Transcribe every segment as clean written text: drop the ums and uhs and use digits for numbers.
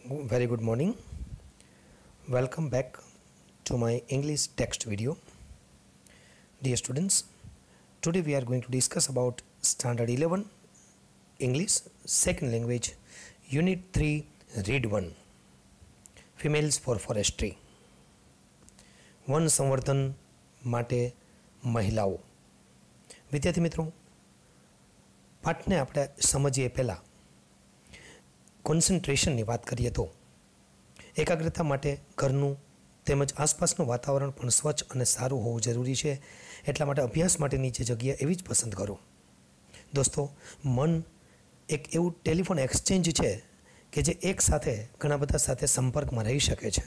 Very good morning. Welcome back to my English text video. Dear students, today we are going to discuss about Standard 11 English Second Language Unit 3 Read 1 Females for Forestry. One સંવર્ધન માટે મહિલાઓ. વિદ્યાર્થી મિત્રો, પાઠને આપણે સમજીએ પહેલાં કોન્સન્ટ્રેશનની વાત કરીએ તો એકાગ્રતા માટે ઘરનું તેમજ આસપાસનું વાતાવરણ પણ સ્વચ્છ અને સારું હોવું જરૂરી છે. એટલા માટે અભ્યાસ માટેની જે જગ્યા એવી જ પસંદ કરો. દોસ્તો, મન એક એવું ટેલિફોન એક્સચેન્જ છે કે જે એક સાથે ઘણા બધા સાથે સંપર્કમાં રહી શકે છે.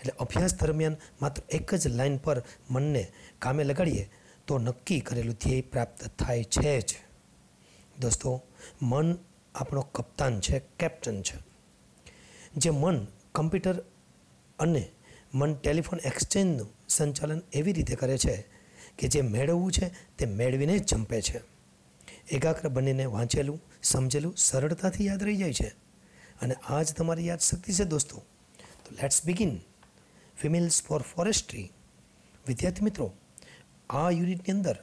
એટલે અભ્યાસ દરમિયાન માત્ર એક જ લાઈન પર મનને કામે લગાડીએ તો નક્કી કરેલું ધ્યેય પ્રાપ્ત થાય છે જ. દોસ્તો, મન આપણો કપ્તાન છે, કેપ્ટન છે. જે મન કમ્પ્યુટર અને મન ટેલિફોન એક્સચેન્જનું સંચાલન એવી રીતે કરે છે કે જે મેળવવું છે તે મેળવીને જ જંપે છે. એકાગ્ર બનીને વાંચેલું સમજેલું સરળતાથી યાદ રહી જાય છે અને આ જ તમારી યાદશક્તિ છે દોસ્તો. તો let's begin. Females for forestry. વિદ્યાર્થી મિત્રો, આ યુનિટની અંદર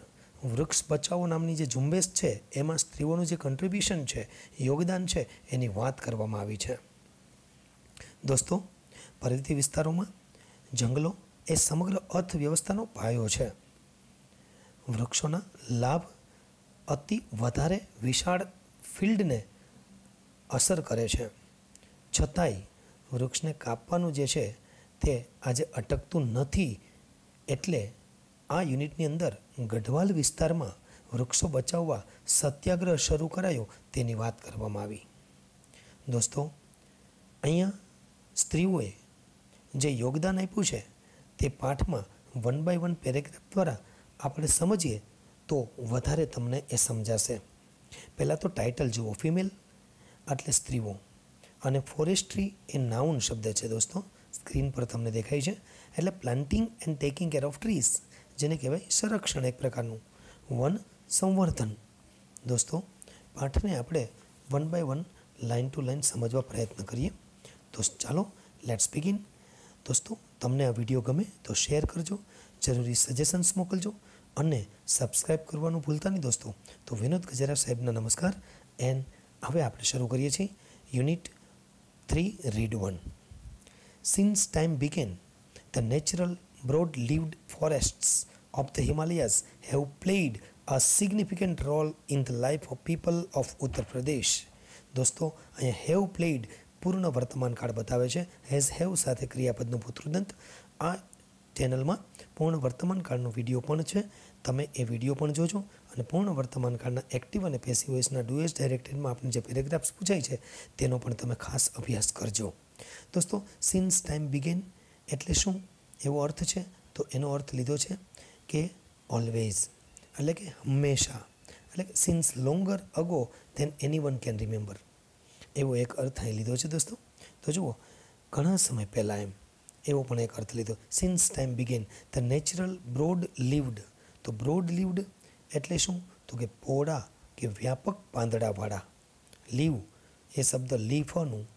વૃક્ષ બચાવો નામની જે ઝુંબેશ છે એમાં સ્ત્રીઓનું જે કન્ટ્રીબ્યુશન છે, યોગદાન છે, એની વાત કરવામાં આવી છે. દોસ્તો, પર્વતીય વિસ્તારોમાં જંગલો એ સમગ્ર અર્થવ્યવસ્થાનો પાયો છે. વૃક્ષોના લાભ અતિ વધારે વિશાળ ફિલ્ડને અસર કરે છે. છતાંય વૃક્ષને કાપવાનું જે છે તે આજે અટકતું નથી. એટલે આ યુનિટની અંદર ગઢવાલ વિસ્તારમાં વૃક્ષો બચાવવા સત્યાગ્રહ શરૂ કરાયો તેની વાત કરવામાં આવી. દોસ્તો, અહીંયા સ્ત્રીઓએ જે યોગદાન આપ્યું છે તે પાઠમાં 1 by 1 પેરેગ્રાફ દ્વારા આપણે સમજીએ તો વધારે તમને એ સમજાશે. પહેલાં તો ટાઇટલ જુઓ. ફિમેલ એટલે સ્ત્રીઓ અને ફોરેસ્ટ્રી એ નાઉન શબ્દ છે દોસ્તો. સ્ક્રીન પર તમને દેખાય છે. એટલે planting and taking care of trees, જેને કહેવાય સંરક્ષણ એક પ્રકારનું. વન સંવર્ધન. દોસ્તો, પાઠને આપણે 1 by 1 લાઇન ટુ લાઇન સમજવા પ્રયત્ન કરીએ. તો ચાલો લેટ્સ બિગિન. દોસ્તો, તમને આ વિડીયો ગમે તો શેર કરજો, જરૂરી સજેશન્સ મોકલજો અને સબસ્ક્રાઈબ કરવાનું ભૂલતા નહીં દોસ્તો. તો વિનોદ ગજેરા સાહેબના નમસ્કાર. એન્ડ હવે આપણે શરૂ કરીએ છીએ unit 3 read 1. Since time began, the natural broad-leaved forests of the Himalayas have played a significant role in the life of people of Uttar Pradesh. દોસ્તો, અહીંયા હેવ પ્લેડ પૂર્ણ વર્તમાન કાળ બતાવે છે. હેઝ હેવ સાથે ક્રિયાપદનું ભૂતૃદંત. આ ચેનલમાં પૂર્ણ વર્તમાન કાળનો વિડીયો પણ છે. તમે એ વિડીયો પણ જોજો અને પૂર્ણ વર્તમાન કાળના એક્ટિવ અને પેસિવ વોઇસના ડુએસ ડાયરેક્ટેડમાં આપણે જે પેરેગ્રાફ્સ પૂછાય છે તેનો પણ તમે ખાસ અભ્યાસ કરજો. દોસ્તો, સિન્સ ટાઈમ બિગેન એટલે શું એવો અર્થ છે? તો એનો અર્થ લીધો છે કે ઓલવેઝ, એટલે કે હંમેશા, એટલે કે since longer ago than anyone can remember, એવો એક અર્થ અહીં લીધો છે દોસ્તો. તો જુઓ, ઘણા સમય પહેલાં એમ, એવો પણ એક અર્થ લીધો. Since time began the natural broad leaved. તો બ્રોડ લીવ્ડ એટલે શું? તો કે પહોળા કે વ્યાપક પાંદડાવાળા. લીવ એ શબ્દ લીફનું,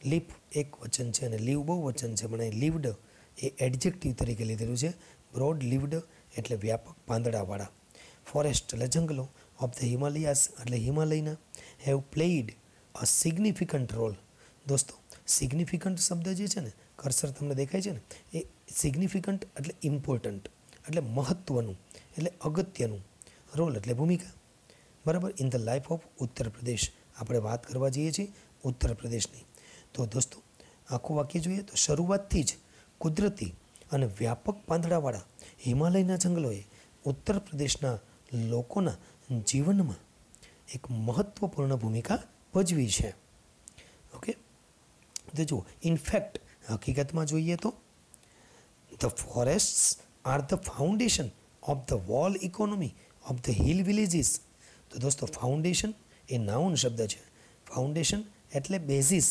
લીફ એક વચન છે અને લીવ બહુ વચન છે, પણ અહીં લીવ્ડ એ એડજેક્ટિવ તરીકે લીધેલું છે. બ્રોડ લીવ્ડ એટલે વ્યાપક પાંદડાવાળા. ફોરેસ્ટ એટલે જંગલો. ઓફ ધ હિમાલયાસ એટલે હિમાલયના. Have played a significant role. દોસ્તો, સિગ્નિફિકન્ટ શબ્દ જે છે ને, કર્સર તમને દેખાય છે ને, એ સિગ્નિફિકન્ટ એટલે ઇમ્પોર્ટન્ટ, એટલે મહત્ત્વનું, એટલે અગત્યનું. રોલ એટલે ભૂમિકા. બરાબર. In the life of Uttar પ્રદેશ. આપણે વાત કરવા જઈએ છીએ ઉત્તર પ્રદેશની. તો દોસ્તો, આખું વાક્ય જોઈએ તો શરૂઆતથી જ કુદરતી અને વ્યાપક પાંદડાવાળા હિમાલયના જંગલોએ ઉત્તર પ્રદેશના લોકોના જીવનમાં એક મહત્ત્વપૂર્ણ ભૂમિકા ભજવી છે. ઓકે. તો જુઓ, ઇનફેક્ટ હકીકતમાં જોઈએ તો the forests are the foundation of the whole economy of the hill villages. તો દોસ્તો, ફાઉન્ડેશન એ નાઉન શબ્દ છે. ફાઉન્ડેશન એટલે basis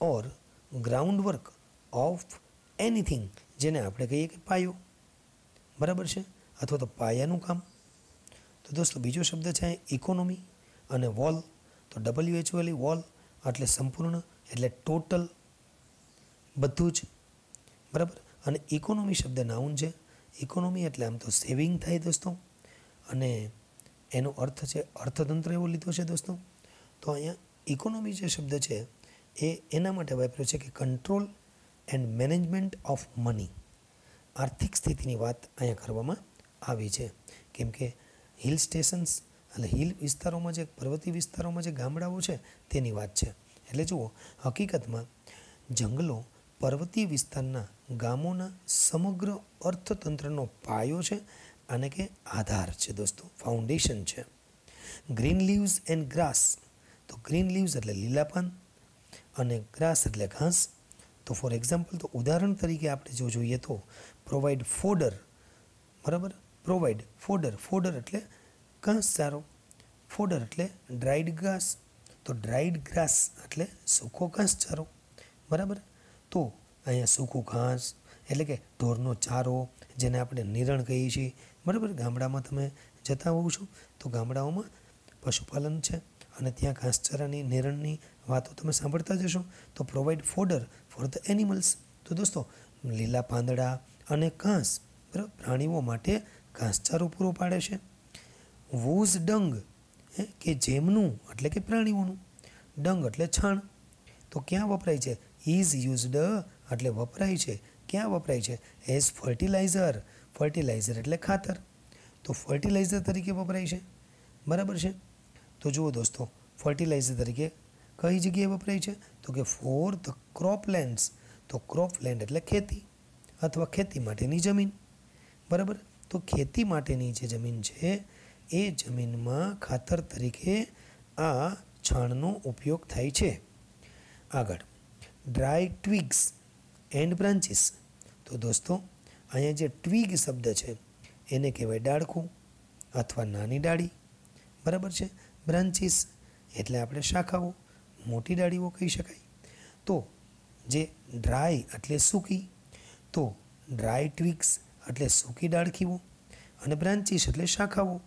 or ground work of anything, જેને આપણે કહીએ કે પાયો. બરાબર છે? અથવા તો પાયાનું કામ. તો દોસ્તો, બીજો શબ્દ છે ઇકોનોમી અને વોલ. તો WHOL વોલ એટલે સંપૂર્ણ એટલે ટોટલ બધું જ, બરાબર. અને ઇકોનોમી શબ્દ નાઉન છે. ઇકોનોમી એટલે આમ તો સેવિંગ થાય દોસ્તો, અને એનો અર્થ છે અર્થતંત્ર એવો લીધો છે દોસ્તો. તો અહીંયા ઇકોનોમી જે શબ્દ છે એ એના માટે વાપર્યો છે કે control and management of money. આર્થિક સ્થિતિની વાત અહીંયા કરવામાં આવી છે. કેમ કે હિલ સ્ટેશન્સ એટલે હિલ વિસ્તારોમાં જે પર્વતીય વિસ્તારોમાં જે ગામડાઓ છે તેની વાત છે. એટલે જુઓ, હકીકતમાં જંગલો પર્વતીય વિસ્તારના ગામોના સમગ્ર અર્થતંત્રનો પાયો છે, અને કે આધાર છે દોસ્તો, ફાઉન્ડેશન છે. Green leaves and grass. તો ગ્રીન લીવ્સ એટલે લીલા પાન અને ગ્રાસ એટલે ઘાસ. તો ફોર એક્ઝામ્પલ, તો ઉદાહરણ તરીકે આપણે જો જોઈએ તો પ્રોવાઈડ ફોડર, બરાબર. પ્રોવાઈડ ફોડર, ફોડર એટલે ઘાસચારો, ફોડર એટલે ડ્રાઈડ ઘાસ. તો ડ્રાઈડ ગ્રાસ એટલે સૂકો ઘાસચારો, બરાબર. તો અહીંયા સૂકું ઘાસ એટલે કે ઢોરનો ચારો, જેને આપણે નિરણ કહીએ છીએ, બરાબર. ગામડામાં તમે જતા હોવ છો તો ગામડાઓમાં પશુપાલન છે, અને ત્યાં ઘાસચારાની નિરણની વાતો તમે સાંભળતા જશો. તો provide fodder for the animals. તો દોસ્તો, લીલા પાંદડા અને ઘાસ, બરાબર, પ્રાણીઓ માટે ઘાસચારો પૂરો પાડે છે. વૂઝ ડંગ, કે જેમનું એટલે કે પ્રાણીઓનું, ડંગ એટલે છાણ. તો ક્યાં વપરાય છે? ઇઝ યુઝડ એટલે વપરાય છે. ક્યાં વપરાય છે? એઝ ફર્ટિલાઇઝર, ફર્ટિલાઇઝર એટલે ખાતર. તો ફર્ટિલાઇઝર તરીકે વપરાય છે, બરાબર છે. તો જુઓ દોસ્તો, ફર્ટિલાઇઝર તરીકે કઈ જગ્યાએ વપરાય છે? તો કે ફોર ધ ક્રોપલેન્ડ્સ. તો ક્રોપલેન્ડ એટલે ખેતી અથવા ખેતી માટેની જમીન, બરાબર. તો ખેતી માટેની જે જમીન છે એ જમીનમાં ખાતર તરીકે આ છાણનો ઉપયોગ થાય છે. આગળ, ડ્રાય ટ્વિગ્સ એન્ડ બ્રાન્ચીસ. તો દોસ્તો, અહીંયા જે ટ્વિગ શબ્દ છે એને કહેવાય ડાળખું અથવા નાની ડાળી, બરાબર છે. બ્રાન્ચીસ એટલે આપણે શાખાઓ, મોટી ડાળીઓ કહી શકાય. તો જે ડ્રાય એટલે સૂકી, તો ડ્રાય ટ્વિગ્સ એટલે સૂકી ડાળખીઓ, અને બ્રાન્ચીસ એટલે શાખાઓ.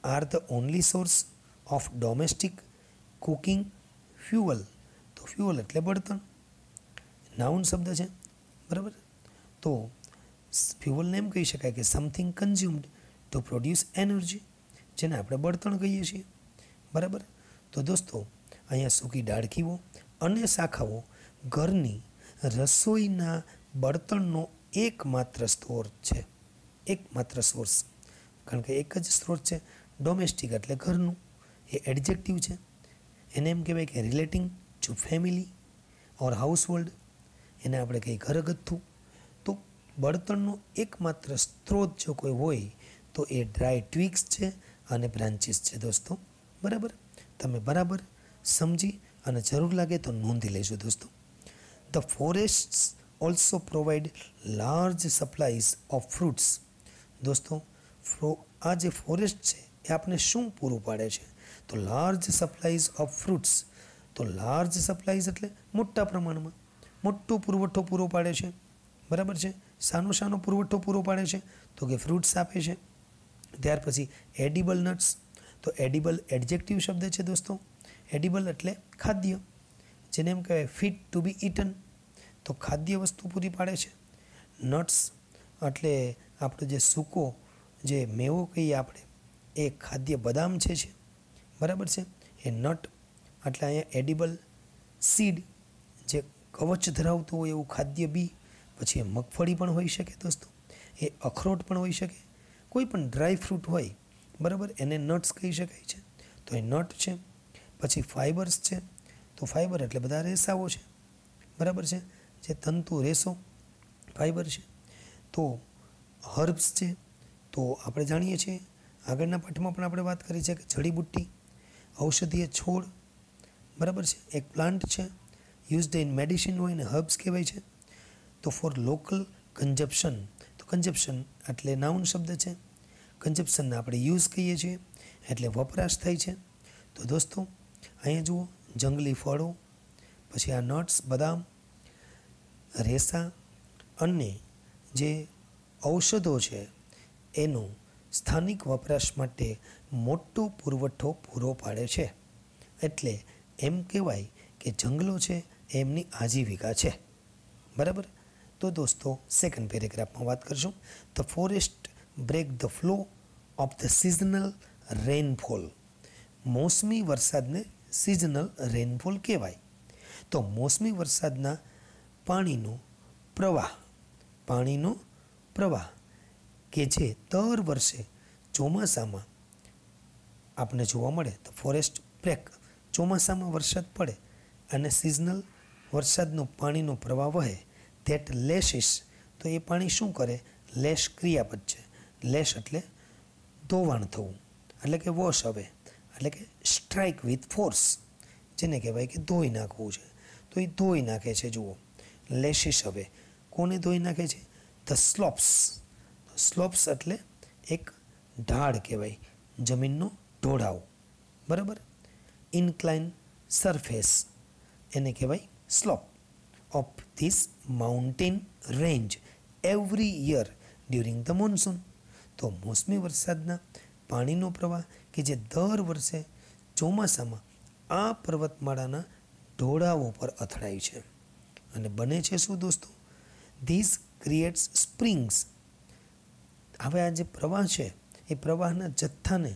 Are the only source of domestic cooking fuel. તો ફ્યુઅલ એટલે બળતણ, નાઉન શબ્દ છે, બરાબર. તો ફ્યુઅલને એમ કહી શકાય કે સમથિંગ કન્ઝ્યુમ્ડ ટુ પ્રોડ્યુસ એનર્જી, જેને આપણે બળતણ કહીએ છીએ, બરાબર. તો દોસ્તો, અહીંયા સૂકી ડાળખીઓ અને શાખાઓ ઘરની રસોઈના બળતણનો એકમાત્ર સ્ત્રોત છે, એકમાત્ર સોર્સ. કારણ કે એક જ સ્ત્રોત છે. ડોમેસ્ટિક એટલે ઘરનું, એ એડજેક્ટિવ છે. એને એમ કહેવાય કે રિલેટિંગ ટુ ફેમિલી ઓર હાઉસહોલ્ડ, એને આપણે કહીએ ઘરગથ્થું. તો બળતણનો એકમાત્ર સ્ત્રોત જો કોઈ હોય તો એ ડ્રાય ટ્વિગ્સ છે અને બ્રાન્ચીસ છે દોસ્તો, બરાબર. તમે બરાબર સમજી અને જરૂર લાગે તો નોંધી લેજો દોસ્તો. The forests also provide large supplies of fruits. દોસ્તો, આ જે ફોરેસ્ટ છે એ આપણે શું પૂરું પાડે છે? તો લાર્જ સપ્લાઈઝ ઓફ ફ્રૂટ્સ. તો લાર્જ સપ્લાઈઝ એટલે મોટા પ્રમાણમાં, મોટો પુરવઠો પૂરો પાડે છે, બરાબર છે. શાનો પુરવઠો પૂરો પાડે છે? તો કે ફ્રૂટ્સ આપે છે. ત્યાર પછી એડિબલ નટ્સ. તો એડિબલ એડજેક્ટિવ શબ્દ છે દોસ્તો. એડિબલ એટલે ખાદ્ય, જેને એમ કહેવાય ફિટ ટુ બી ઇટન. તો ખાદ્ય વસ્તુ પૂરી પાડે છે. નટ્સ એટલે આપણો જે સૂકો જે મેવો કહીએ આપણે, એ ખાદ્ય બદામ છે, બરાબર છે. એ નટ એટલે અહીંયા એડિબલ. સીડ જે કવચ ધરાવતું હોય એવું ખાદ્ય બી. પછી એ મગફળી પણ હોઈ શકે દોસ્તો, એ અખરોટ પણ હોઈ શકે, કોઈ પણ ડ્રાય ફ્રૂટ હોય, બરાબર, એને નટ્સ કહી શકાય છે. તો એ નટ છે. પછી ફાઇબર્સ છે. તો ફાઇબર એટલે બધા રેસાઓ છે, બરાબર છે, જે તંતુ રેસો ફાઇબર છે. તો હર્બ્સ છે. તો આપણે જાણીએ છીએ આગળના પાઠમાં પણ આપણે વાત કરી છે કે જડીબુટ્ટી, ઔષધીય છોડ, બરાબર છે, એક પ્લાન્ટ છે, યુઝડ ઇન મેડિસિન હોય ને હર્બ્સ કહેવાય છે. તો ફોર લોકલ કન્ઝપ્શન. તો કન્ઝપ્શન એટલે નાઉન શબ્દ છે. કન્ઝપ્શનને આપણે યુઝ કહીએ છીએ એટલે વપરાશ થાય છે. તો દોસ્તો, અહીંયા જુઓ, જંગલી ફળો, પછી આ નટ્સ, બદામ, રેસા અને જે ઔષધો છે એનો સ્થાનિક વપરાશ માટે મોટો પુરવઠો પૂરો પાડે છે. એટલે એમ કહેવાય કે જંગલો છે એમની આજીવિકા છે. બરાબર. તો દોસ્તો સેકન્ડ પેરેગ્રાફમાં વાત કરશું. The forest break the flow of the seasonal rainfall. મોસમી વરસાદને સિઝનલ રેનફોલ કહેવાય. તો મોસમી વરસાદના પાણીનો પ્રવાહ કે જે દર વર્ષે ચોમાસામાં આપણે જોવા મળે. તો ફોરેસ્ટ બ્રેક, ચોમાસામાં વરસાદ પડે અને સિઝનલ વરસાદનો પાણીનો પ્રવાહ વહે. ધેટ લેશિસ, તો એ પાણી શું કરે? લેશ ક્રિયાપદ છે. લેશ એટલે ધોવાણ થવું, એટલે કે વોશ અવે, એટલે કે સ્ટ્રાઇક વિથ ફોર્સ, જેને કહેવાય કે ધોઈ નાખવું છે. તો એ ધોઈ નાખે છે. જુઓ, લેશિસ અવે કોને ધોઈ નાખે છે? ધ સ્લોપ્સ. સ્લોપ્સ એટલે એક ઢાળ કહેવાય, જમીનનો ઢોળાવ. બરાબર. ઇન્ક્લાઇન સરફેસ એને કહેવાય slope of this mountain range every year during the monsoon. તો મોસમી વરસાદના પાણીનો પ્રવાહ કે જે દર વર્ષે ચોમાસામાં આ પર્વતમાળાના ઢોળાવો પર અથડાય છે અને બને છે શું દોસ્તો? This creates springs. હવે આ જે પ્રવાહ છે એ પ્રવાહના જથ્થાને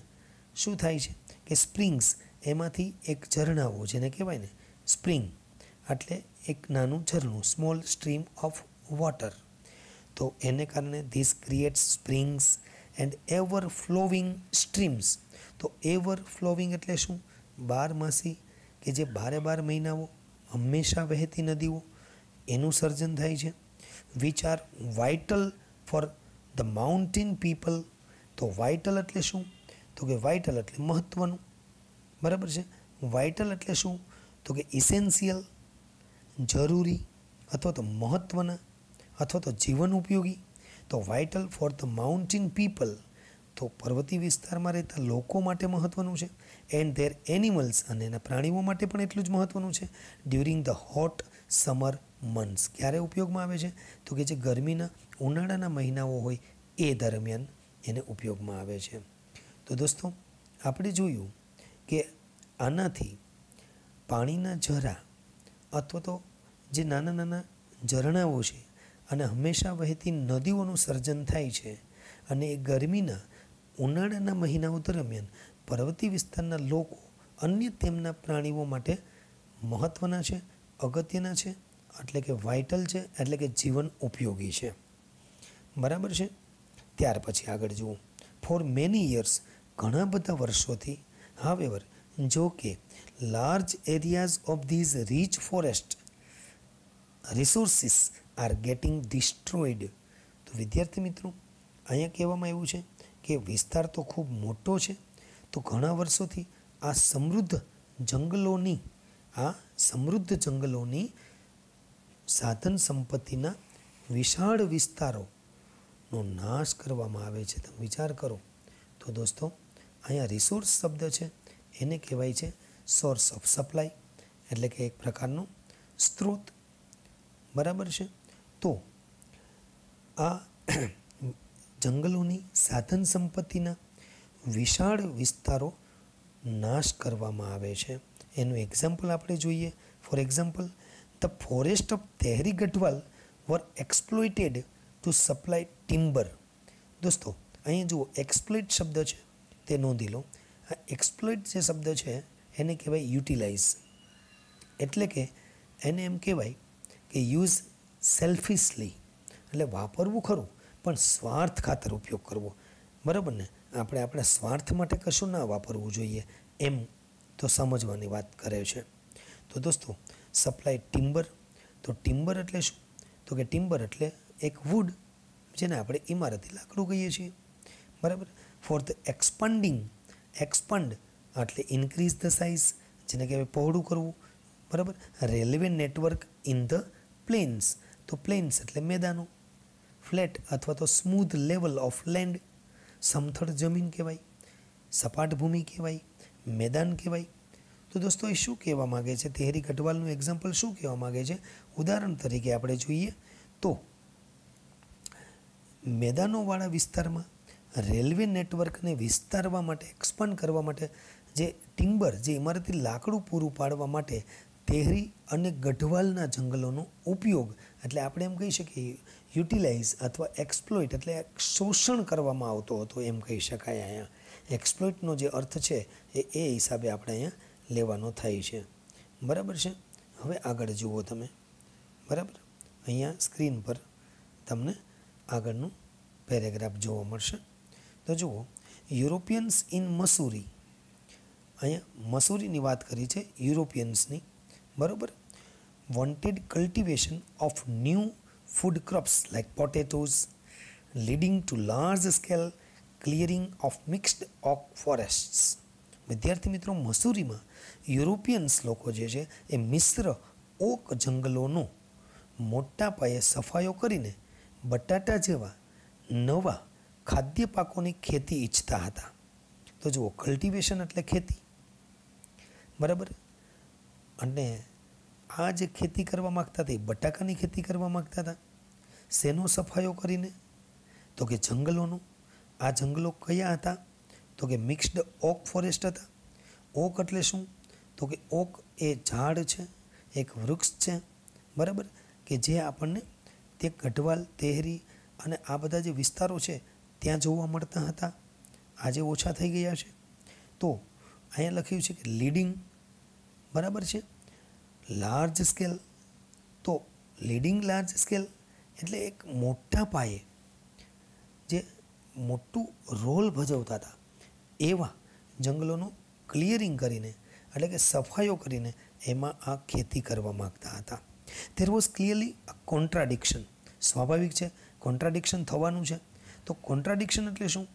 શું થાય છે કે સ્પ્રિંગ્સ, એમાંથી એક ઝરણાઓ, જેને કહેવાય ને સ્પ્રિંગ, એટલે એક નાનું ઝરણું, સ્મોલ સ્ટ્રીમ ઓફ વોટર. તો એને કારણે this creates springs and ever flowing streams. તો એવર ફ્લોવિંગ એટલે શું? બારમાસી, કે જે 12 મહિનાઓ હંમેશા વહેતી નદીઓ, એનું સર્જન થાય છે. Which are vital for the mountain people. તો વાઇટલ એટલે શું? તો કે વાઇટલ એટલે મહત્ત્વનું. બરાબર છે. વાઇટલ એટલે શું? તો કે ઇસેન્શિયલ, જરૂરી, અથવા તો મહત્ત્વના, અથવા તો જીવન ઉપયોગી. તો vital for the mountain people, તો પર્વતીય વિસ્તારમાં રહેતા લોકો માટે મહત્ત્વનું છે. એન્ડ ધેર એનિમલ્સ, અને એના પ્રાણીઓ માટે પણ એટલું જ મહત્ત્વનું છે. During the hot summer months. ક્યારે ઉપયોગમાં આવે છે? તો કે જે ગરમીના ઉનાળાના મહિનાઓ હોય એ દરમિયાન એને ઉપયોગમાં આવે છે. તો દોસ્તો આપણે જોયું કે આનાથી પાણીના ઝરા અથવા તો જે નાના નાના ઝરણાઓ છે અને હંમેશા વહેતી નદીઓનું સર્જન થાય છે. અને એ ગરમીના ઉનાળાના મહિનાઓ દરમિયાન પર્વતીય વિસ્તારના લોકો અન્ય તેમના પ્રાણીઓ માટે મહત્ત્વના છે, અગત્યના છે, એટલે કે વાઇટલ છે, એટલે કે જીવન ઉપયોગી છે. બરાબર છે. ત્યાર પછી આગળ જુઓ. ફોર મેની યર્સ, ઘણા બધા વર્ષોથી, હાવેવર, જો કે large areas of these rich forest resources are getting destroyed. તો વિદ્યાર્થી મિત્રો, અહીંયા કહેવામાં આવ્યું છે કે વિસ્તાર તો ખૂબ મોટો છે, તો ઘણા વર્ષોથી આ સમૃદ્ધ જંગલોની સાધન સંપત્તિના વિશાળ વિસ્તારોનો નાશ કરવામાં આવે છે. તમે વિચાર કરો. તો દોસ્તો અહીંયા રિસોર્સ શબ્દ છે એને કહેવાય છે સોર્સ ઓફ સપ્લાય, એટલે કે એક પ્રકારનો સ્ત્રોત. બરાબર છે. તો આ જંગલોની સાધન સંપત્તિના વિશાળ વિસ્તારો નાશ કરવામાં આવે છે. એનું એક્ઝામ્પલ આપણે જોઈએ. For example, the forest of Tehri Garhwal were exploited to supply timber. દોસ્તો અહીંયા જુઓ, એક્સપ્લોઇટ શબ્દ છે તે નોંધી લો. આ એક્સપ્લોઇટ જે શબ્દ છે એને કહેવાય યુટિલાઇઝ, એટલે કે એને એમ કહેવાય કે યુઝ સેલ્ફિશલી, એટલે વાપરવું ખરું પણ સ્વાર્થ ખાતર ઉપયોગ કરવો. બરાબર ને? આપણે આપણા સ્વાર્થ માટે કશું ના વાપરવું જોઈએ, એમ તો સમજવાની વાત કરે છે. તો દોસ્તો સપ્લાય ટિમ્બર. તો ટિમ્બર એટલે શું? તો કે ટિમ્બર એટલે એક વુડ, જેને આપણે ઇમારતી લાકડું કહીએ છીએ. બરાબર. ફોર ધ એક્સપન્ડ એટલે ઇન્ક્રીઝ ધ સાઇઝ, જેને કહેવાય પહોળું કરવું. બરાબર. Railway network in the planes. તો પ્લેન્સ એટલે મેદાનો. ફ્લેટ અથવા તો સ્મૂધ લેવલ ઓફ લેન્ડ, સમથળ જમીન કહેવાય, સપાટ ભૂમિ કહેવાય, મેદાન કહેવાય. તો દોસ્તો એ શું કહેવા માગે છે? તેહરી ગઢવાલનું એક્ઝામ્પલ શું કહેવા માગે છે? ઉદાહરણ તરીકે આપણે જોઈએ તો મેદાનોવાળા વિસ્તારમાં રેલવે નેટવર્કને વિસ્તારવા માટે, એક્સપાન્ડ કરવા માટે જે ટિમ્બર, જે ઇમારતી લાકડું પૂરું પાડવા માટે તેહરી અને ગઢવાલના જંગલોનો ઉપયોગ, એટલે આપણે એમ કહી શકીએ યુટિલાઇઝ અથવા એક્સપ્લોઇટ, એટલે શોષણ કરવામાં આવતો હતો એમ કહી શકાય. અહીંયા એક્સપ્લોઇટનો જે અર્થ છે એ હિસાબે આપણે અહીંયા લેવાનો થાય છે. બરાબર છે. હવે આગળ જુઓ તમે. બરાબર, અહીંયા સ્ક્રીન પર તમને આગળનું પેરેગ્રાફ જોવા મળશે. તો જુઓ, યુરોપિયન્સ ઇન મસૂરી, અહીંયા મસૂરીની વાત કરી છે યુરોપિયન્સની. બરાબર, wanted cultivation of new food crops like potatoes, leading to large scale clearing of mixed oak forests. વિદ્યાર્થી મિત્રો, મસૂરીમાં યુરોપિયન્સ લોકો જે છે એ મિશ્ર ઓક જંગલોનો મોટા પાયે સફાયો કરીને બટાટા જેવા નવા ખાદ્ય પાકોની ખેતી ઈચ્છતા હતા. તો જુઓ, કલ્ટિવેશન એટલે ખેતી. બરાબર, અને આ જે ખેતી કરવા માગતા હતા એ બટાકાની ખેતી કરવા માગતા હતા. શેનો સફાયો કરીને? તો કે જંગલોનો. આ જંગલો કયા હતા? તો કે મિક્સ્ડ ઓક ફોરેસ્ટ હતા. ઓક એટલે શું? તો કે ઓક એ ઝાડ છે, એક વૃક્ષ છે. બરાબર, કે જે આપણને તે ગઢવાલ, તેહરી અને આ બધા જે વિસ્તારો છે ત્યાં જોવા મળતા હતા. આજે ઓછા થઈ ગયા છે. તો અહીંયા લખ્યું છે કે લીડિંગ. બરાબર છે. લાર્જ સ્કેલ, તો લીડિંગ લાર્જ સ્કેલ એટલે એક મોટા પાયે જે મોટું રોલ ભજવતા હતા એવા જંગલોનું ક્લિયરિંગ કરીને, એટલે કે સફાયો કરીને એમાં આ ખેતી કરવા માગતા હતા. There was clearly a contradiction. સ્વાભાવિક છે, કોન્ટ્રાડિક્શન થવાનું છે. તો કોન્ટ્રાડિક્શન એટલે શું?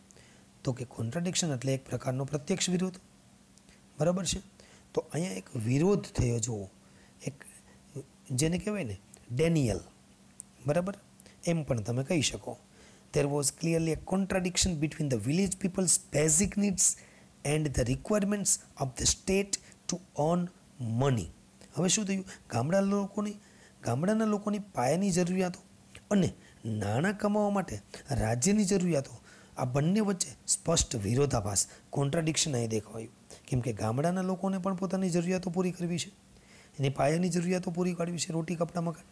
તો કે કોન્ટ્રાડિક્શન એટલે એક પ્રકારનો પ્રત્યક્ષ વિરોધ. બરાબર છે. તો અહીંયા એક વિરોધ થયો જુઓ, એક જેને કહેવાય ને ડેનિયલ. બરાબર, એમ પણ તમે કહી શકો. There was clearly a contradiction between the village people's basic needs and the requirements of the state to earn money. હવે શું થયું? ગામડાના લોકોની પાયાની જરૂરિયાતો અને નાણાં કમાવા માટે રાજ્યની જરૂરિયાતો, આ બંને વચ્ચે સ્પષ્ટ વિરોધાભાસ, કોન્ટ્રાડિક્શન અહીં દેખાયું. કેમ કે ગામડાના લોકોને પણ પોતાની જરૂરિયાતો પૂરી કરવી છે, એની પાયાની જરૂરિયાતો પૂરી પાડવી છે, રોટી કપડાં મકાન,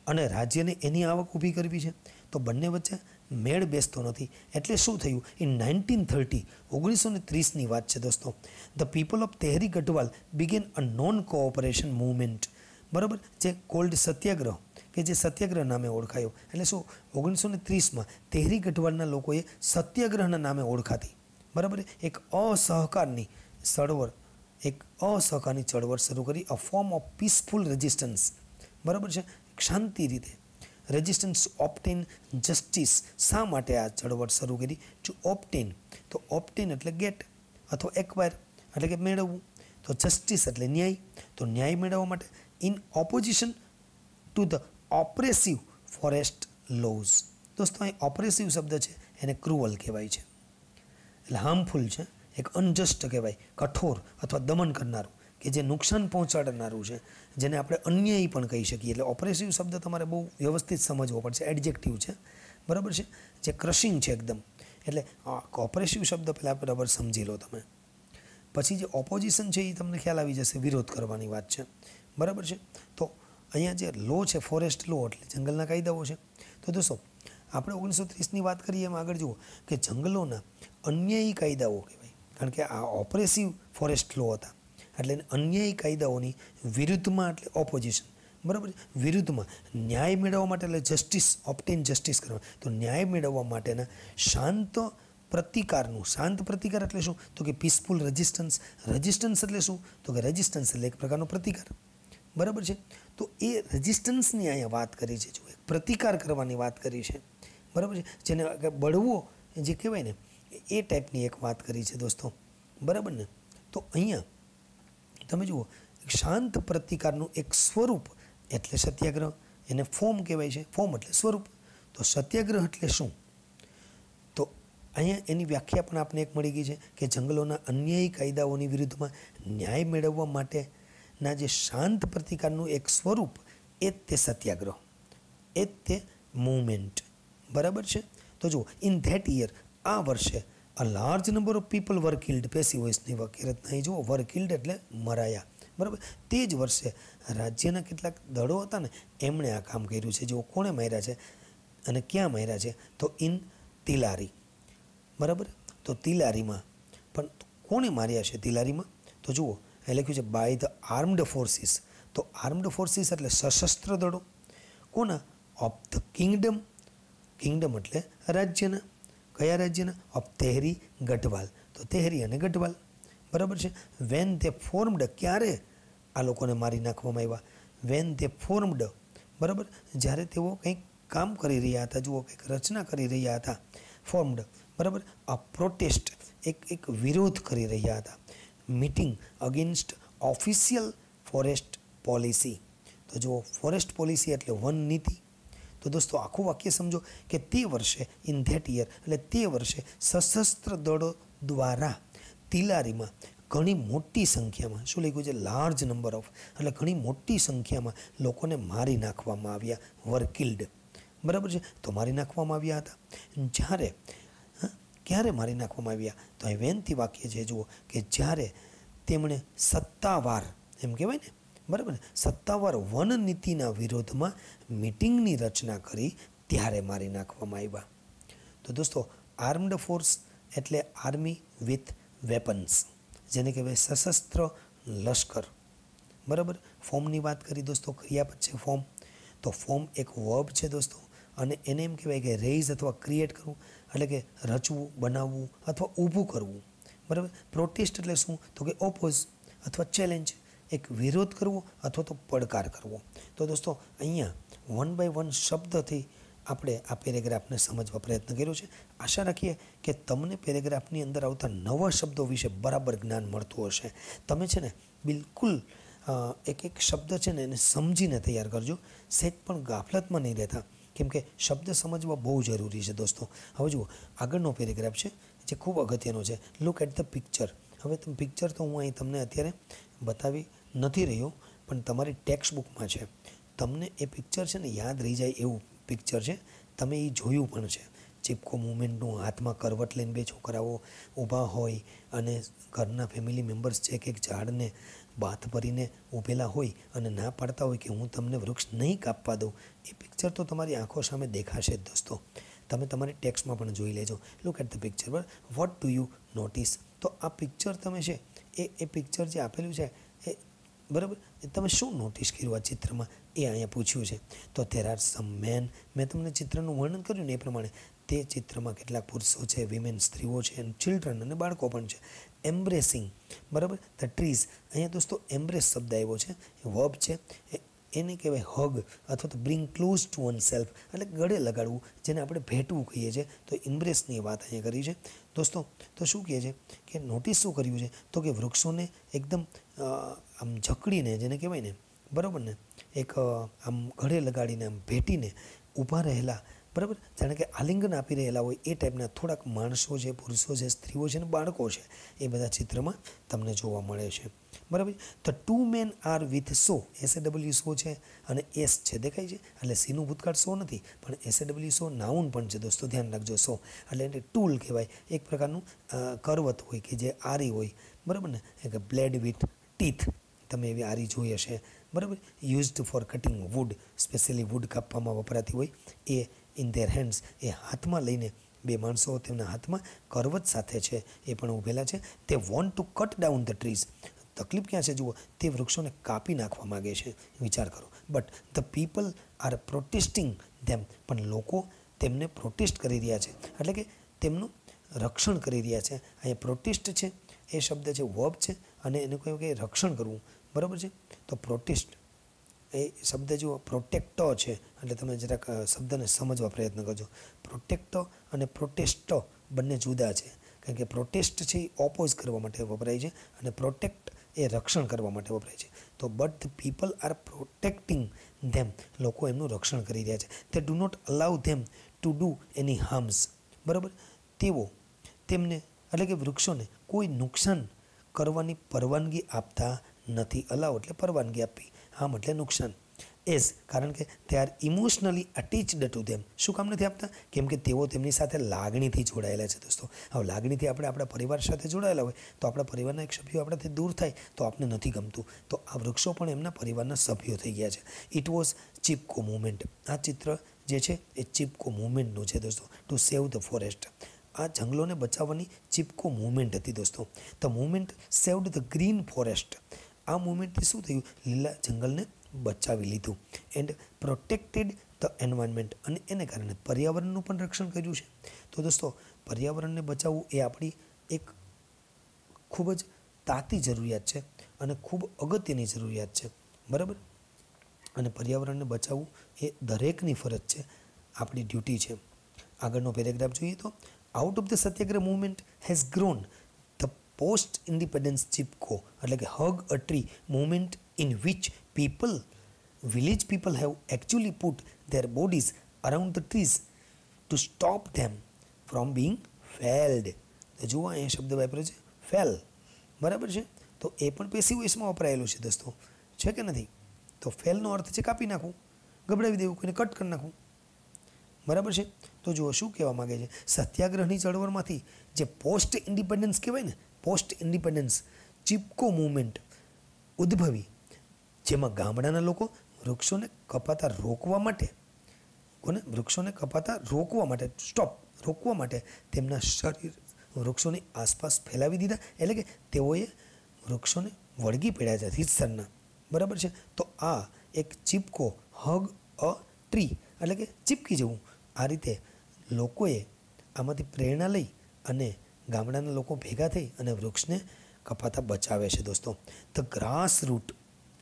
અને રાજ્યને એની આવક ઊભી કરવી છે. તો બંને વચ્ચે મેળ બેસતો નથી. એટલે શું થયું? ઇન 1930, 1930ની વાત છે દોસ્તો, the people of Tehri Garhwal began a non cooperation movement. બરાબર, જે કોલ્ડ સત્યાગ્રહ, કે જે સત્યાગ્રહ નામે ઓળખાયો. એટલે શું? 1930માં તેહરી ગઢવાલના લોકોએ સત્યાગ્રહના નામે ઓળખાતી, બરાબર, એક અસહકારની ચળવળ શરૂ કરી. અ ફોર્મ ઓફ પીસફુલ રેઝિસ્ટન્સ. બરાબર છે, શાંતિ રીતે રેઝિસ્ટન્સ ઓપ્ટેન જસ્ટિસ. શા માટે આ ચળવળ શરૂ કરી? ટુ ઓપ્ટેન, તો ઓપ્ટેન એટલે ગેટ અથવા એક્વાયર એટલે કે મેળવવું. તો જસ્ટિસ એટલે ન્યાય, તો ન્યાય મેળવવા માટે. In opposition to the oppressive forest laws. દોસ્તો, અહીં ઓપ્રેસિવ શબ્દ છે એને ક્રુઅલ કહેવાય છે, એટલે હાર્મફુલ છે, એક અનજસ્ટ કહેવાય, કઠોર અથવા દમન કરનારું, કે જે નુકસાન પહોંચાડનારું છે, જેને આપણે અન્યાયી પણ કહી શકીએ. એટલે ઓપરેસિવ શબ્દ તમારે બહુ વ્યવસ્થિત સમજવો પડશે. એડજેક્ટિવ છે. બરાબર છે, જે ક્રશિંગ છે એકદમ. એટલે ઓપરેસિવ શબ્દ પહેલાં બરાબર સમજી લો તમે. પછી જે ઓપોઝિશન છે એ તમને ખ્યાલ આવી જશે, વિરોધ કરવાની વાત છે. બરાબર છે. તો અહીંયા જે લો છે, ફોરેસ્ટ લો એટલે જંગલના કાયદાઓ છે. તો દોસ્તો, આપણે 1930ની વાત કરીએ એમ આગળ જુઓ કે જંગલોના અન્યાયી કાયદાઓ કહેવાય, કારણ કે આ ઓપરેસિવ ફોરેસ્ટ લો હતા. એટલે અન્યાયી કાયદાઓની વિરુદ્ધમાં, એટલે ઓપોઝિશન. બરાબર, વિરુદ્ધમાં ન્યાય મેળવવા માટે, એટલે જસ્ટિસ, ઓપ્ટેન જસ્ટિસ કરવા. તો ન્યાય મેળવવા માટેના શાંત પ્રતિકારનું. શાંત પ્રતિકાર એટલે શું? તો કે પીસફુલ રેઝિસ્ટન્સ. રેઝિસ્ટન્સ એટલે શું? તો કે રેઝિસ્ટન્સ એટલે એક પ્રકારનો પ્રતિકાર. બરાબર છે. તો એ રેઝિસ્ટન્સની અહીંયા વાત કરી છે, જો એક પ્રતિકાર કરવાની વાત કરી છે. બરાબર છે, જેને બળવો જે કહેવાય ને એ ટાઈપની એક વાત કરી છે દોસ્તો. બરાબર ને? તો અહીંયા તમે જુઓ, શાંત પ્રતિકારનું એક સ્વરૂપ એટલે સત્યાગ્રહ. એને ફોર્મ કહેવાય છે. ફોર્મ એટલે સ્વરૂપ. તો સત્યાગ્રહ એટલે શું? તો અહીંયા એની વ્યાખ્યા પણ આપણે એક મળી ગઈ છે કે જંગલોના અન્યાયી કાયદાઓની વિરુદ્ધમાં ન્યાય મેળવવા માટેના જે શાંત પ્રતિકારનું એક સ્વરૂપ, એ જ તે સત્યાગ્રહ, એ જ તે મૂવમેન્ટ. બરાબર છે. તો જુઓ, ઇન ધેટ યર, આ વર્ષે a large number of people var killed. પેસી વોઇસની વકીરત નહીં જુઓ, વર કિલ્ડ એટલે મરાયા. બરાબર. તે જ વર્ષે રાજ્યના કેટલાક દળો હતા ને એમણે આ કામ કર્યું છે. જેઓ કોણે માર્યા છે અને ક્યાં માર્યા છે? તો ઇન તિલારી. બરાબર. તો તિલારીમાં પણ કોણે માર્યા છે? તિલારીમાં તો જુઓ અહીં લખ્યું છે બાય ધ આર્મ્ડ ફોર્સિસ. તો આર્મ્ડ ફોર્સિસ એટલે સશસ્ત્ર દળો. કોના? Of the Kingdom. કિંગડમ એટલે રાજ્યના. કયા રાજ્યના? ઓફ તેહરી ગઢવાલ. તો તેહરી અને ગઢવાલ. બરાબર છે. When they formed. ક્યારે આ લોકોને મારી નાખવામાં આવ્યા? When they formed. બરાબર. જ્યારે તેઓ કંઈક કામ કરી રહ્યા હતા, જુઓ કંઈક રચના કરી રહ્યા હતા. ફોર્મડ. બરાબર. આ પ્રોટેસ્ટ એક વિરોધ કરી રહ્યા હતા. Meeting against official forest policy. તો જુઓ ફોરેસ્ટ પોલિસી એટલે વન નીતિ. તો દોસ્તો આખું વાક્ય સમજો કે તે વર્ષે ઇન ધેટ યર એટલે તે વર્ષે સશસ્ત્ર દળો દ્વારા તિલારીમાં ઘણી મોટી સંખ્યામાં, શું લખ્યું છે? લાર્જ નંબર ઓફ, એટલે ઘણી મોટી સંખ્યામાં લોકોને મારી નાખવામાં આવ્યા. વર કિલ્ડ. બરાબર છે. તો મારી નાખવામાં આવ્યા હતા. જ્યારે ક્યારે મારી નાખવામાં આવ્યા? તો અહીં વેનથી વાક્ય છે જુઓ કે જ્યારે તેમણે સત્તાવાર, એમ કહેવાય ને, બરાબર ને, સત્તાવાર વન નીતિના વિરોધમાં મિટિંગની રચના કરી ત્યારે મારી નાખવામાં આવ્યા. તો દોસ્તો આર્મ્ડ ફોર્સ એટલે આર્મી વિથ વેપન્સ, જેને કહેવાય સશસ્ત્ર લશ્કર. બરાબર. ફોર્મની વાત કરી દોસ્તો, ક્રિયાપદ છે ફોર્મ. તો ફોર્મ એક વર્બ છે દોસ્તો, અને એને એમ કહેવાય કે રેઇઝ અથવા ક્રિએટ કરવું, એટલે કે રચવું, બનાવવું અથવા ઊભું કરવું. બરાબર. પ્રોટેસ્ટ એટલે શું? તો કે ઓપોઝ અથવા ચેલેન્જ, એક વિરોધ કરવો અથવા તો પડકાર કરવો. તો દોસ્તો અહીંયા 1 by 1 શબ્દથી આપણે આ પેરેગ્રાફને સમજવા પ્રયત્ન કર્યો છે. આશા રાખીએ કે તમને પેરેગ્રાફની અંદર આવતા નવા શબ્દો વિશે બરાબર જ્ઞાન મળતું હશે. તમે છે ને બિલકુલ એક શબ્દ છે ને એને સમજીને તૈયાર કરજો. સહેજ પણ ગાફલતમાં નહીં રહેતા, કેમ કે શબ્દ સમજવા બહુ જરૂરી છે દોસ્તો. હવે જુઓ આગળનો પેરેગ્રાફ છે જે ખૂબ અગત્યનો છે. Look at the picture. હવે પિક્ચર તો હું અહીં તમને અત્યારે બતાવી નથી રહ્યો, પણ તમારી ટેક્સ્ટ બુકમાં છે. તમને એ પિક્ચર છે ને યાદ રહી જાય એવું પિક્ચર છે. તમે એ જોયું પણ છે. ચીપકો મુવમેન્ટનું, હાથમાં કરવટ લઈને બે છોકરાઓ ઊભા હોય અને ઘરના ફેમિલી મેમ્બર્સ છે કે એક ઝાડને બાથ ભરીને ઊભેલા હોય અને ના પાડતા હોય કે હું તમને વૃક્ષ નહીં કાપવા દઉં. એ પિક્ચર તો તમારી આંખો સામે દેખાશે જ દોસ્તો. તમે તમારી ટેક્સ્ટમાં પણ જોઈ લેજો. Look at the picture. બરાબર. What do you notice? તો આ પિક્ચર તમે છે એ પિક્ચર જે આપેલું છે એ, બરાબર, એ તમે શું નોટિસ કર્યું આ ચિત્રમાં એ અહીંયા પૂછ્યું છે. તો ધેર આર સમ મેન. મેં તમને ચિત્રનું વર્ણન કર્યું ને એ પ્રમાણે તે ચિત્રમાં કેટલાક પુરુષો છે, વિમેન સ્ત્રીઓ છે, અને ચિલ્ડ્રન અને બાળકો પણ છે. એમ્બ્રેસિંગ. બરાબર. The trees. અહીંયા દોસ્તો એમ્બ્રેસ શબ્દ આવ્યો છે, એ વર્બ છે. એને કહેવાય હગ અથવા તો bring close to oneself, એટલે ગળે લગાડવું, જેને આપણે ભેટવું કહીએ છીએ. તો એમ્બ્રેસની વાત અહીંયા કરી છે દોસ્તો. તો શું કહે છે કે નોટિસ શું કર્યું છે? તો કે વૃક્ષોને એકદમ આમ જકડીને, જેને કહેવાય ને, બરાબર ને, એક આમ ગળે લગાડીને આમ ભેટીને ઊભા રહેલા, બરાબર, જાણે કે આલિંગન આપી રહેલા હોય એ ટાઈપના થોડાક માણસો છે, પુરુષો છે, સ્ત્રીઓ છે અને બાળકો છે, એ બધા ચિત્રમાં તમને જોવા મળે છે. બરાબર. તો 2 men R with so. SAW સો છે અને એસ છે, દેખાય છે, એટલે સીનું ભૂતકાળ સો નથી, પણ SAW સો નાઉન પણ છે દોસ્તો, ધ્યાન રાખજો. સો એટલે એને ટૂલ કહેવાય, એક પ્રકારનું કરવત હોય કે જે આરી હોય, બરાબર ને, એક બ્લેડ વિથ ટીથ. તમે એવી આરી જોઈ હશે, બરાબર. Used for cutting wood, specially wood કાપવામાં વપરાતી હોય એ. ઇન ધેર હેન્ડ્સ, એ હાથમાં લઈને, બે માણસો તેમના હાથમાં કરવત સાથે છે, એ પણ ઊભેલા છે. તે want to cut down the trees. તકલીફ ક્યાં છે જુઓ, તે વૃક્ષોને કાપી નાખવા માગે છે, વિચાર કરો. બટ ધ પીપલ આર પ્રોટેસ્ટિંગ ધેમ, પણ લોકો તેમને પ્રોટેસ્ટ કરી રહ્યા છે, એટલે કે તેમનું રક્ષણ કરી રહ્યા છે. અહીંયા પ્રોટેસ્ટ છે એ શબ્દ છે, વર્બ છે, અને એને કહ્યું કે રક્ષણ કરવું. બરાબર છે. તો પ્રોટેસ્ટ એ શબ્દ જુઓ પ્રોટેક્ટો છે, એટલે તમે જરાક શબ્દને સમજવા પ્રયત્ન કરજો. પ્રોટેક્ટો અને પ્રોટેસ્ટો બંને જુદા છે, કારણ કે પ્રોટેસ્ટ છે એ ઓપોઝ કરવા માટે વપરાય છે અને પ્રોટેક્ટ એ રક્ષણ કરવા માટે વપરાય છે. તો but the people are protecting them, લોકો એમનું રક્ષણ કરી રહ્યા છે. તે do not allow them to do any harms. બરાબર. તેઓ તેમને, એટલે કે વૃક્ષોને કોઈ નુકસાન કરવાની પરવાનગી આપતા નથી. અલાઉ એટલે પરવાનગી આપવી, હાર્મ એટલે નુકસાન. એઝ કારણ કે they are emotionally attached to them. શું કામ નથી આપતા? કેમ કે તેઓ તેમની સાથે લાગણીથી જોડાયેલા છે દોસ્તો. હવે લાગણીથી આપણે આપણા પરિવાર સાથે જોડાયેલા હોય તો આપણા પરિવારના એક સભ્યો આપણાથી દૂર થાય તો આપણે નથી ગમતું. તો આ વૃક્ષો પણ એમના પરિવારના સભ્યો થઈ ગયા છે. It was Chipko movement. આ ચિત્ર જે છે એ ચિપકો મુવમેન્ટનું છે દોસ્તો, ટુ સેવ ધ ફોરેસ્ટ. આ જંગલોને બચાવવાની ચિપકો મુવમેન્ટ હતી દોસ્તો. The movement saved the green forest. આ મુવમેન્ટથી શું થયું? લીલા જંગલને બચાવી લીધું. And protected the environment. અને એને કારણે પર્યાવરણનું પણ રક્ષણ કર્યું છે. તો દોસ્તો, પર્યાવરણને બચાવવું એ આપણી એક ખૂબ જ તાતી જરૂરિયાત છે અને ખૂબ અગત્યની જરૂરિયાત છે, બરાબર. અને પર્યાવરણને બચાવવું એ દરેકની ફરજ છે, આપણી ડ્યુટી છે. આગળનો પેરેગ્રાફ જોઈએ તો, out of the Satyagraha movement has grown the post independence Chipko, એટલે કે hug a tree movement in which village people have actually put their bodies around the trees to stop them from being felled. તો જુઓ અહીંયા શબ્દ વાપર્યો છે fail, બરાબર છે. તો એ પણ પેસિવ વોઇસમાં વપરાયેલું છે દોસ્તો, છે કે નથી? તો ફેલનો અર્થ છે કાપી નાખવું, ગબડાવી દેવું, કોઈને કટ કરી નાખવું, બરાબર છે. તો જુઓ શું કહેવા માગે છે. સત્યાગ્રહની ચળવળમાંથી જે પોસ્ટ ઇન્ડિપેન્ડન્સ કહેવાય ને, પોસ્ટ ઇન્ડિપેન્ડન્સ ચિપકો મુવમેન્ટ ઉદ્ભવી, જેમાં ગામડાના લોકો વૃક્ષોને કપાતા રોકવા માટે રોકવા માટે તેમના શરીર વૃક્ષોની આસપાસ ફેલાવી દીધા. એટલે કે તેઓએ વૃક્ષોને વળગી પડ્યા છે રીતસરના, બરાબર છે. તો આ એક ચીપકો, હગ અ ટ્રી, એટલે કે ચીપકી જવું. આ રીતે લોકોએ આમાંથી પ્રેરણા લઈ અને ગામડાના લોકો ભેગા થઈ અને વૃક્ષને કપાતા બચાવે છે દોસ્તો. The grass root.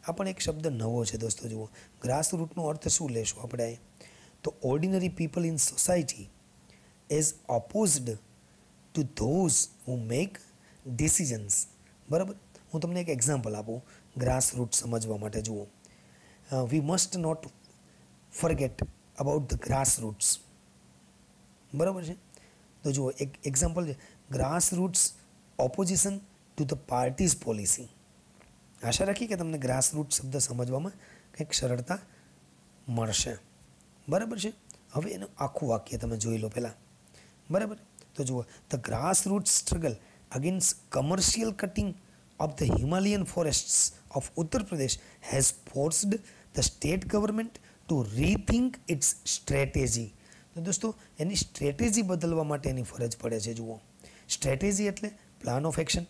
આ પણ એક શબ્દ નવો છે દોસ્તો. જુઓ, ગ્રાસ રૂટનો અર્થ શું લેશું આપણે? તો ordinary people in society as opposed to those who make decisions. બરાબર. હું તમને એક એક્ઝામ્પલ આપું ગ્રાસ રૂટ સમજવા માટે. જુઓ, we must not forget about the grass roots, બરાબર છે. તો જુઓ, એક એક્ઝામ્પલ છે, grass roots opposition to the parties policy. આશા રાખી કે તમને ગ્રાસ રૂટ શબ્દ સમજવામાં કંઈક સરળતા મળશે, બરાબર છે. હવે એનું આખું વાક્ય તમે જોઈ લો પહેલાં, બરાબર. તો જુઓ, the grass root struggle against commercial cutting of the Himalayan forests of Uttar Pradesh has forced the state government to rethink its strategy. તો દોસ્તો, એની સ્ટ્રેટેજી બદલવા માટે એની ફરજ પડે છે. જુઓ, સ્ટ્રેટેજી એટલે પ્લાન ઓફ એક્શન,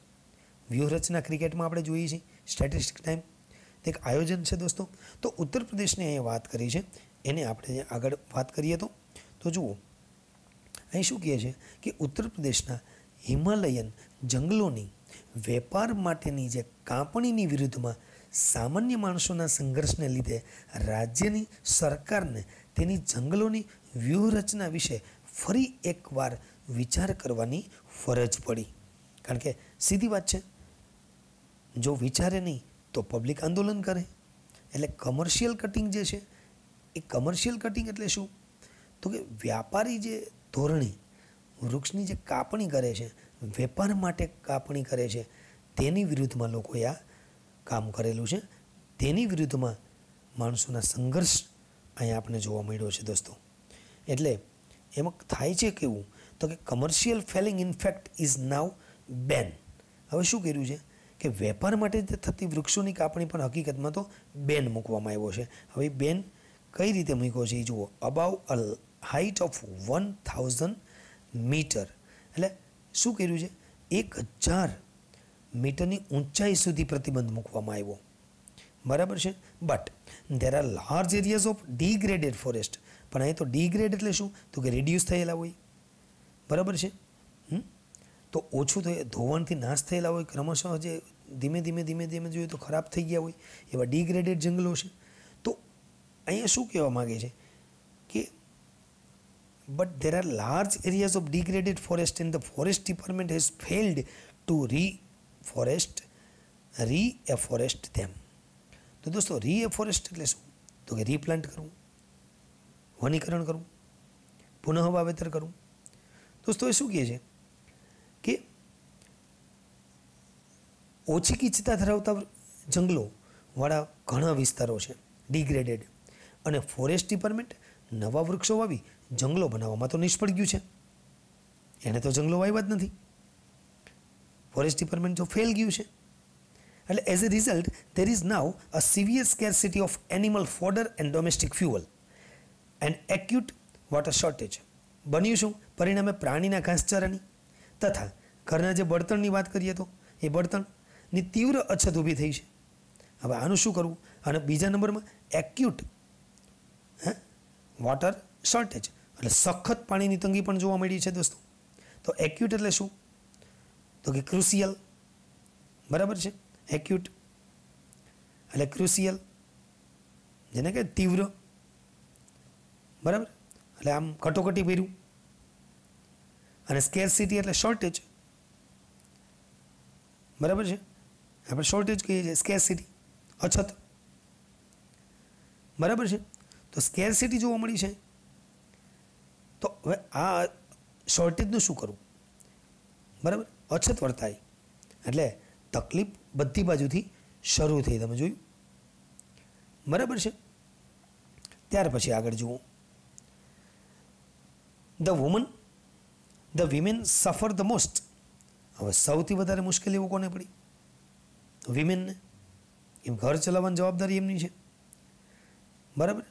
વ્યૂહરચના. ક્રિકેટમાં આપણે જોઈએ છીએ સ્ટ્રેટેજિક ટાઈમ, તે એક આયોજન છે દોસ્તો. તો ઉત્તર પ્રદેશની અહીંયા વાત કરી છે, એને આપણે આગળ વાત કરીએ તો જુઓ, અહીં શું કહે છે કે ઉત્તર પ્રદેશના હિમાલયન જંગલોની વેપાર માટેની જે કાપણીની વિરુદ્ધમાં સામાન્ય માણસોના સંઘર્ષને લીધે રાજ્યની સરકારને તેની જંગલોની વ્યૂહરચના વિશે ફરી એકવાર વિચાર કરવાની ફરજ પડી. કારણ કે સીધી વાત છે, જો વિચારે નહીં તો પબ્લિક આંદોલન કરે. એટલે કમર્શિયલ કટિંગ જે છે એ કમર્શિયલ કટિંગ એટલે શું? તો કે વ્યાપારી જે ધોરણે વૃક્ષની જે કાપણી કરે છે, વેપાર માટે કાપણી કરે છે, તેની વિરુદ્ધમાં લોકોએ આ કામ કરેલું છે. તેની વિરુદ્ધમાં માણસોના સંઘર્ષ અહીંયા આપણે જોવા મળ્યો છે દોસ્તો. એટલે એમાં થાય છે કેવું? તો કે કમર્શિયલ ફેલિંગ ઇનફેક્ટ ઇઝ નાવ બેન. હવે શું કર્યું છે કે વેપાર માટે થતી વૃક્ષોની કાપણી પણ હકીકતમાં તો બેન મૂકવામાં આવ્યો છે. હવે બેન કઈ રીતે મૂક્યો છે એ જુઓ. Above a height of 1000 metre, એટલે શું કર્યું છે? 1000 મીટરની ઊંચાઈ સુધી પ્રતિબંધ મૂકવામાં આવ્યો, બરાબર છે. But there are large areas of degraded forest. પણ અહીં તો ડિગ્રેડ એટલે શું? તો કે રિડ્યુસ થયેલા હોય, બરાબર છે. તો ઓછું ધોવાણથી નાશ થયેલા હોય, ક્રમશઃ જે ધીમે ધીમે જોઈએ તો ખરાબ થઈ ગયા હોય એવા ડિગ્રેડેડ જંગલો છે. તો અહીંયા શું કહેવા માગે છે કે but there are large areas of degraded forest and the forest department has failed to reforest them. તો દોસ્તો, રીએફોરેસ્ટ એટલે શું? તો કે રીપ્લાન્ટ કરવું, વનીકરણ કરવું, પુનઃ વાવેતર કરવું. દોસ્તો, એ શું કહે છે કે ઓછી ગીચતા ધરાવતા જંગલો વાળા ઘણા વિસ્તારો છે ડિગ્રેડેડ, અને ફોરેસ્ટ ડિપાર્ટમેન્ટ નવા વૃક્ષો વાવી જંગલો બનાવવામાં તો નિષ્ફળ ગયું છે. એણે તો જંગલો વાવ્યા જ નથી. ફોરેસ્ટ ડિપાર્ટમેન્ટ તો ફેલ ગયું છે. એટલે as a result there is now a severe scarcity of animal fodder and domestic fuel and acute water shortage. બન્યું શું? પરિણામે પ્રાણીના ઘાસચારાની તથા ઘરના જે બળતણની વાત કરીએ તો એ બળતણની તીવ્ર અછત ઊભી થઈ છે. હવે આનું શું કરવું? અને બીજા નંબરમાં એક્યુટ વોટર શોર્ટેજ એટલે સખત પાણીની તંગી પણ જોવા મળી છે દોસ્તો. તો એક્યુટ એટલે શું? તો કે ક્રુશિયલ, બરાબર છે. એક્યુટ એટલે ક્રુશિયલ, જેને કે તીવ્ર, બરાબર, એટલે આમ કટોકટી ભર્યું. અને સ્કેર્સિટી એટલે શોર્ટેજ, બરાબર છે. આપણે શોર્ટેજ કહીએ છીએ, સ્કેર્સિટી અછત, બરાબર છે. તો સ્કેર્સિટી જોવા મળી છે. તો હવે આ શોર્ટેજનું શું કરવું? બરાબર, અછત વર્તાય એટલે તકલીફ બધી બાજુથી શરૂ થઈ, તમે જોયું, બરાબર છે. ત્યાર પછી આગળ જુઓ, ધ વિમેન સફર ધ મોસ્ટ. હવે સૌથી વધારે મુશ્કેલીઓ કોને પડી? વિમેનને. એમ ઘર ચલાવવાની જવાબદારી એમની છે, બરાબર.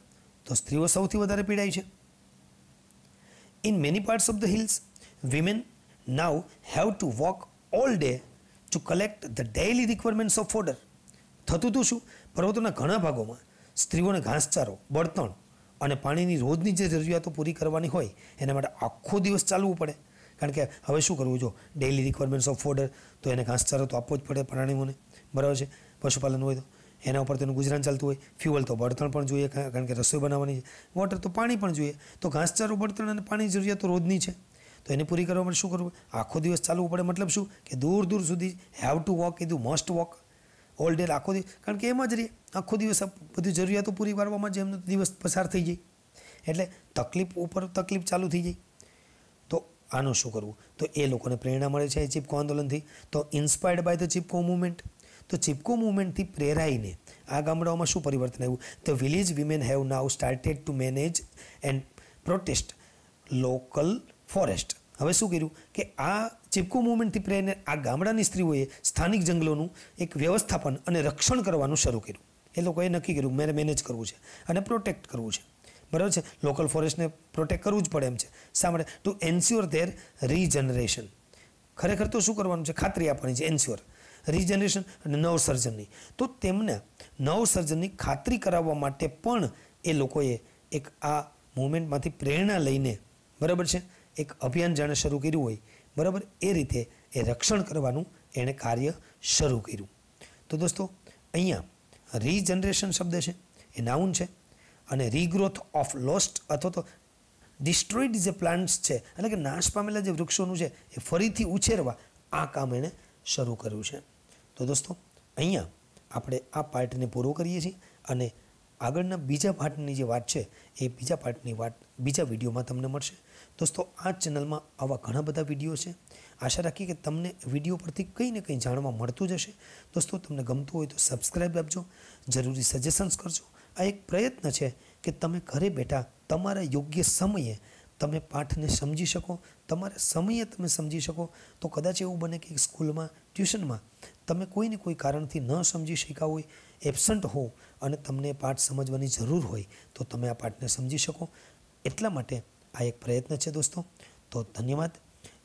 તો સ્ત્રીઓ સૌથી વધારે પીડાય છે. In many parts of the hills women now have to walk all day to collect the daily requirements of fodder. થતું હતું શું? પર્વતોના ઘણા ભાગોમાં સ્ત્રીઓને ઘાસચારો, બળતણ અને પાણીની રોજની જે જરૂરિયાતો પૂરી કરવાની હોય એના માટે આખો દિવસ ચાલવું પડે. કારણ કે હવે શું કરવું? જો ડેઇલી રિક્વાયરમેન્ટ્સ ઓફ ફોડર, તો એને ઘાસચારો તો આપવો જ પડે પ્રાણીઓને, બરાબર છે. પશુપાલન હોય તો એના ઉપર તેનું ગુજરાન ચાલતું હોય. ફ્યુઅલ તો બળતણ પણ જોઈએ, કારણ કે રસોઈ બનાવવાની છે. વોટર તો પાણી પણ જોઈએ. તો ઘાસચારો, બળતણ અને પાણીની જરૂરિયાત તો રોજની છે. તો એને પૂરી કરવા માટે શું કરવું? આખો દિવસ ચાલવું પડે. મતલબ શું? કે દૂર દૂર સુધી હેવ ટુ વોક, કીધું મસ્ટ વોક ઓલ ડે, આખો દિવસ. કારણ કે એમાં જ રહીએ આખો દિવસ, બધી જરૂરિયાતો પૂરી કરવામાં જ એમનો દિવસ પસાર થઈ જાય. એટલે તકલીફ ઉપર તકલીફ ચાલુ થઈ જાય. તો આનું શું કરવું? તો એ લોકોને પ્રેરણા મળે છે ચિપકો આંદોલનથી. તો inspired by the Chipko movement. તો ચિપકો મુવમેન્ટથી પ્રેરાઈને આ ગામડાઓમાં શું પરિવર્તન આવ્યું? The village women have now started to manage and protest local forest. હવે શું કર્યું? કે આ ચિપકો મુવમેન્ટથી પ્રેરાઈને આ ગામડાની સ્ત્રીઓએ સ્થાનિક જંગલોનું એક વ્યવસ્થાપન અને રક્ષણ કરવાનું શરૂ કર્યું. એ લોકોએ નક્કી કર્યું મારે મેનેજ કરવું છે અને પ્રોટેક્ટ કરવું છે, બરાબર છે. લોકલ ફોરેસ્ટને પ્રોટેક્ટ કરવું જ પડે એમ છે. શા માટે? Two ensure there regeneration. ખરેખર તો શું કરવાનું છે? ખાતરી આપવાની છે, એન્શ્યોર રીજનરેશન અને નવસર્જનની. તો તેમને નવસર્જનની ખાતરી કરાવવા માટે પણ એ લોકોએ એક આ મુવમેન્ટમાંથી પ્રેરણા લઈને, બરાબર છે, એક અભિયાન જાણે શરૂ કર્યું હોય, બરાબર, એ રીતે એ રક્ષણ કરવાનું એણે કાર્ય શરૂ કર્યું. તો દોસ્તો અહીંયા રીજનરેશન શબ્દ છે એ નાઉન છે, અને રીગ્રોથ ઓફ લોસ્ટ અથવા તો ડિસ્ટ્રોઇડ જે પ્લાન્ટ્સ છે, એટલે કે નાશ પામેલા જે વૃક્ષોનું છે એ ફરીથી ઉછેરવા આ કામ એણે શરૂ કર્યું છે. તો દોસ્તો અહીંયા આપણે આ પાર્ટને પૂરો કરીએ છીએ, અને આગળના બીજા પાર્ટની જે વાત છે એ બીજા પાર્ટની વાત બીજા વિડીયોમાં તમને મળશે. દોસ્તો આ ચેનલમાં આવા ઘણા બધા વિડીયો છે. આશા રાખીએ કે તમને વિડીયો પરથી કંઈ ને કંઈ જાણવા મળતું જ હશે. દોસ્તો તમને ગમતું હોય તો સબસ્ક્રાઈબ આપજો, જરૂરી સજેશન્સ કરજો. આ એક પ્રયત્ન છે કે તમે ઘરે બેઠા તમારા યોગ્ય સમયે તમે પાઠને સમજી શકો, તમારા સમયે તમે સમજી શકો. તો કદાચ એવું બને કે સ્કૂલમાં, ટ્યુશનમાં તમે કોઈને કોઈ કારણથી ન સમજી શક્યા હોય, એબસન્ટ હો, અને તમને પાઠ સમજવાની જરૂર હોય તો તમે આ પાઠને સમજી શકો. એટલા માટે આ એક પ્રયત્ન છે દોસ્તો. તો ધન્યવાદ.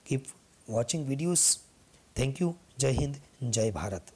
Keep watching videos. Thank you. જય હિન્દ, જય ભારત.